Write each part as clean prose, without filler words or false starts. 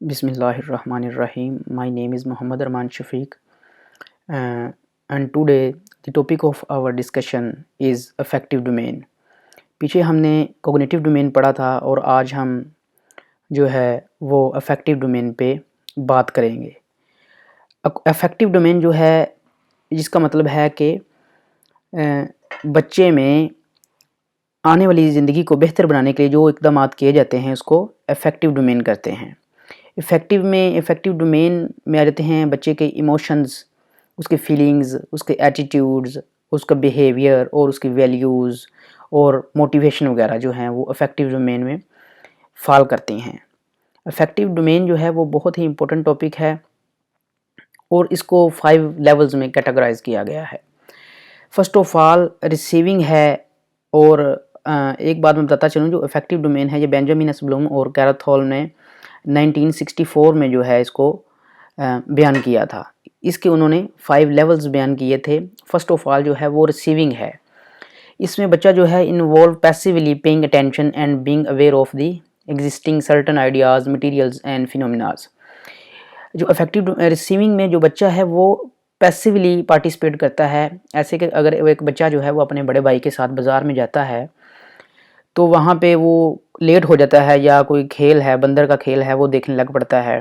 Bismillahirrahmanirrahim. My name is Muhammad Arman Shafiq, and today the topic of our discussion is affective domain. पीछे हमने cognitive domain पढ़ा था और आज हम जो है वो अफेक्टिव डोमेन पे बात करेंगे। अफेक्टिव डोमेन जो है जिसका मतलब है कि बच्चे में आने वाली ज़िंदगी को बेहतर बनाने के लिए जो इक़दाम किए जाते हैं उसको अफेक्टिव डोमेन करते हैं। इफ़ेक्टिव डोमेन में आ जाते हैं बच्चे के इमोशंस, उसके फीलिंग्स, उसके एटीट्यूड्स, उसका बिहेवियर और उसकी वैल्यूज़ और मोटिवेशन वगैरह जो हैं वो अफेक्टिव डोमेन में फॉल करती हैं। अफेक्टिव डोमेन जो है वो बहुत ही इम्पोर्टेंट टॉपिक है और इसको 5 लेवल्स में कैटेगराइज किया गया है। फर्स्ट ऑफ ऑल रिसीविंग है, और एक बात मैं बताता चलूँ, जो अफेक्टिव डोमेन है ये बेंजामिन एस ब्लूम और कैराथॉल ने 1964 में जो है इसको बयान किया था। इसके उन्होंने 5 लेवल्स बयान किए थे। फर्स्ट ऑफ ऑल जो है वो रिसीविंग है। इसमें बच्चा जो है involve passively paying attention and being aware of the existing certain ideas, materials and phenomenas. जो अफेक्टिव रिसीविंग में जो बच्चा है वो पैसिवली पार्टिसिपेट करता है। ऐसे कि अगर एक बच्चा जो है वो अपने बड़े भाई के साथ बाज़ार में जाता है तो वहाँ पे वो लेट हो जाता है, या कोई खेल है, बंदर का खेल है, वो देखने लग पड़ता है,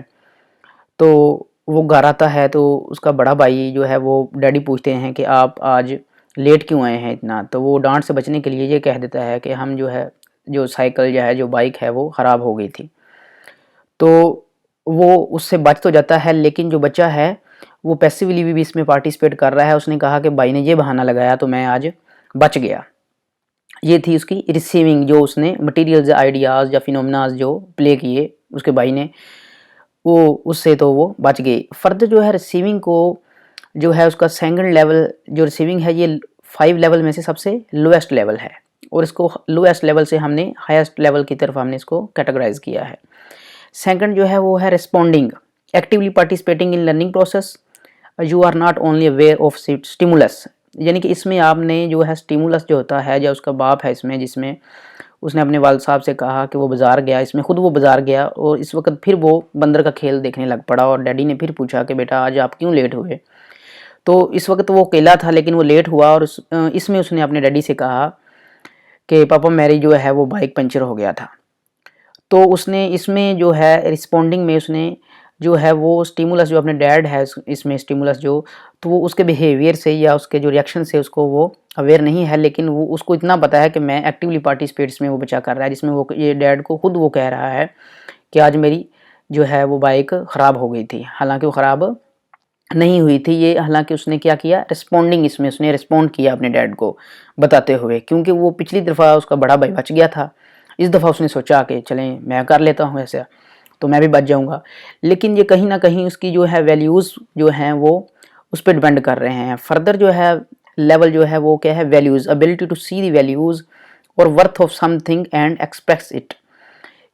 तो वो घर आता है तो उसका बड़ा भाई जो है वो डैडी पूछते हैं कि आप आज लेट क्यों आए हैं इतना। तो वो डांट से बचने के लिए ये कह देता है कि हम जो है जो साइकिल जो है जो बाइक है वो ख़राब हो गई थी। तो वो उससे बच तो जाता है, लेकिन जो बच्चा है वो पैसिवली भी इसमें पार्टिसिपेट कर रहा है। उसने कहा कि भाई ने ये बहाना लगाया तो मैं आज बच गया। ये थी उसकी रिसीविंग, जो उसने मटेरियल्स, आइडियाज़ या फिनोमिनाज जो प्ले किए उसके भाई ने, वो उससे तो वो बच गए। फर्दर जो है रिसीविंग को जो है उसका सेकंड लेवल जो रिसीविंग है ये 5 लेवल में से सबसे लोएस्ट लेवल है, और इसको लोएस्ट लेवल से हमने हाईएस्ट लेवल की तरफ हमने इसको कैटेगराइज किया है। सेकंड जो है वो है responding, actively participating in learning process, you are not only aware of stimulus. यानी कि इसमें आपने जो है स्टिमुलस जो होता है, या उसका बाप है इसमें, जिसमें उसने अपने वालिद साहब से कहा कि वो बाज़ार गया, इसमें खुद वो बाज़ार गया और इस वक्त फिर वो बंदर का खेल देखने लग पड़ा, और डैडी ने फिर पूछा कि बेटा आज आप क्यों लेट हुए। तो इस वक्त वो अकेला था लेकिन वो लेट हुआ, और इसमें उसने अपने डैडी से कहा कि पापा मेरी जो है वो बाइक पंचर हो गया था। तो उसने इसमें जो है रिस्पॉन्डिंग में उसने जो है वो स्टिमुलस, जो अपने डैड है इसमें स्टिमुलस जो, तो वो उसके बिहेवियर से या उसके जो रिएक्शन से उसको वो अवेयर नहीं है, लेकिन वो उसको इतना पता है कि मैं एक्टिवली पार्टिसिपेट इसमें वो बच्चा कर रहा है, जिसमें वो ये डैड को खुद वो कह रहा है कि आज मेरी जो है वो बाइक ख़राब हो गई थी, हालांकि वो ख़राब नहीं हुई थी। ये हालांकि उसने क्या किया, रिस्पॉन्डिंग, इसमें उसने रिस्पॉन्ड किया अपने डैड को बताते हुए, क्योंकि वो पिछली दफ़ा उसका बड़ा भाई बच गया था, इस दफ़ा उसने सोचा कि चलें मैं कर लेता हूँ ऐसा तो मैं भी बच जाऊंगा। लेकिन ये कहीं ना कहीं उसकी जो है वैल्यूज़ जो हैं वो उस पर डिपेंड कर रहे हैं। फर्दर जो है लेवल जो है वो क्या है, values, ability to see the values और worth of something and express it.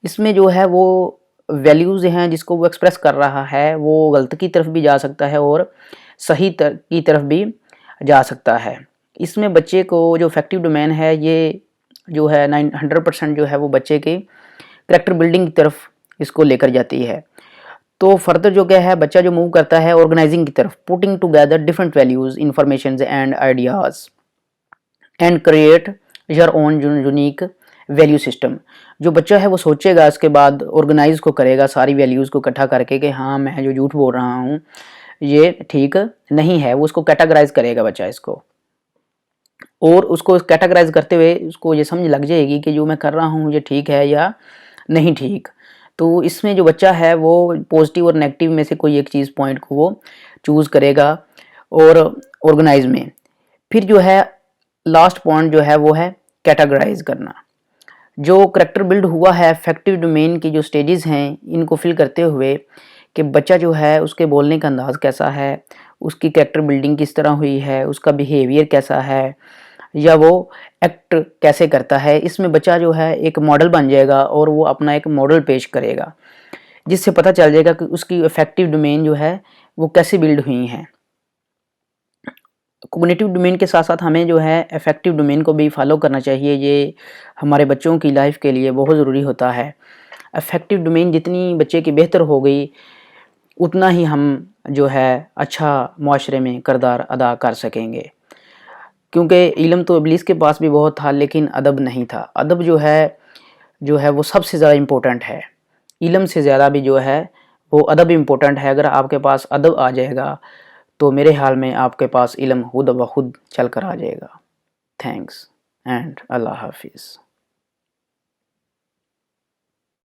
इसमें जो है वो वैल्यूज़ हैं जिसको वो एक्सप्रेस कर रहा है, वो गलत की तरफ भी जा सकता है और सही की तरफ भी जा सकता है। इसमें बच्चे को जो अफेक्टिव डोमेन है ये जो है 100% जो है वो बच्चे के करैक्टर बिल्डिंग की तरफ इसको लेकर जाती है। तो फर्दर जो क्या है बच्चा जो मूव करता है ऑर्गेनाइजिंग की तरफ, putting together different values, information and ideas and create your own unique value system. जो बच्चा है वो सोचेगा, इसके बाद ऑर्गेनाइज को करेगा सारी वैल्यूज़ को इकट्ठा करके कि हाँ मैं जो झूठ बोल रहा हूँ ये ठीक नहीं है, वो उसको कैटेगराइज करेगा बच्चा इसको, और उसको कैटेगराइज करते हुए उसको ये समझ लग जाएगी कि जो मैं कर रहा हूँ ये ठीक है या नहीं ठीक। तो इसमें जो बच्चा है वो पॉजिटिव और नेगेटिव में से कोई एक चीज़ पॉइंट को वो चूज़ करेगा और ऑर्गेनाइज में। फिर जो है लास्ट पॉइंट जो है वो है कैटेगराइज करना। जो करैक्टर बिल्ड हुआ है अफेक्टिव डोमेन की जो स्टेजेस हैं इनको फिल करते हुए कि बच्चा जो है उसके बोलने का अंदाज़ कैसा है, उसकी कैरेक्टर बिल्डिंग किस तरह हुई है, उसका बिहेवियर कैसा है, या वो एक्ट कैसे करता है, इसमें बच्चा जो है एक मॉडल बन जाएगा और वो अपना एक मॉडल पेश करेगा, जिससे पता चल जाएगा कि उसकी अफेक्टिव डोमेन जो है वो कैसे बिल्ड हुई हैं। कॉग्निटिव डोमेन के साथ साथ हमें जो है अफेक्टिव डोमेन को भी फॉलो करना चाहिए, ये हमारे बच्चों की लाइफ के लिए बहुत ज़रूरी होता है। अफेक्टिव डोमेन जितनी बच्चे की बेहतर हो गई उतना ही हम जो है अच्छा माशरे में किरदार अदा कर सकेंगे। क्योंकि इल्म तो इब्लीस के पास भी बहुत था लेकिन अदब नहीं था। अदब जो है वो सबसे ज़्यादा इम्पोर्टेंट है। इल्म से ज़्यादा भी जो है वो अदब इम्पोर्टेंट है। अगर आपके पास अदब आ जाएगा तो मेरे ख्याल में आपके पास इल्म खुद ब खुद चल कर आ जाएगा। थैंक्स एंड अल्लाह हाफिज़।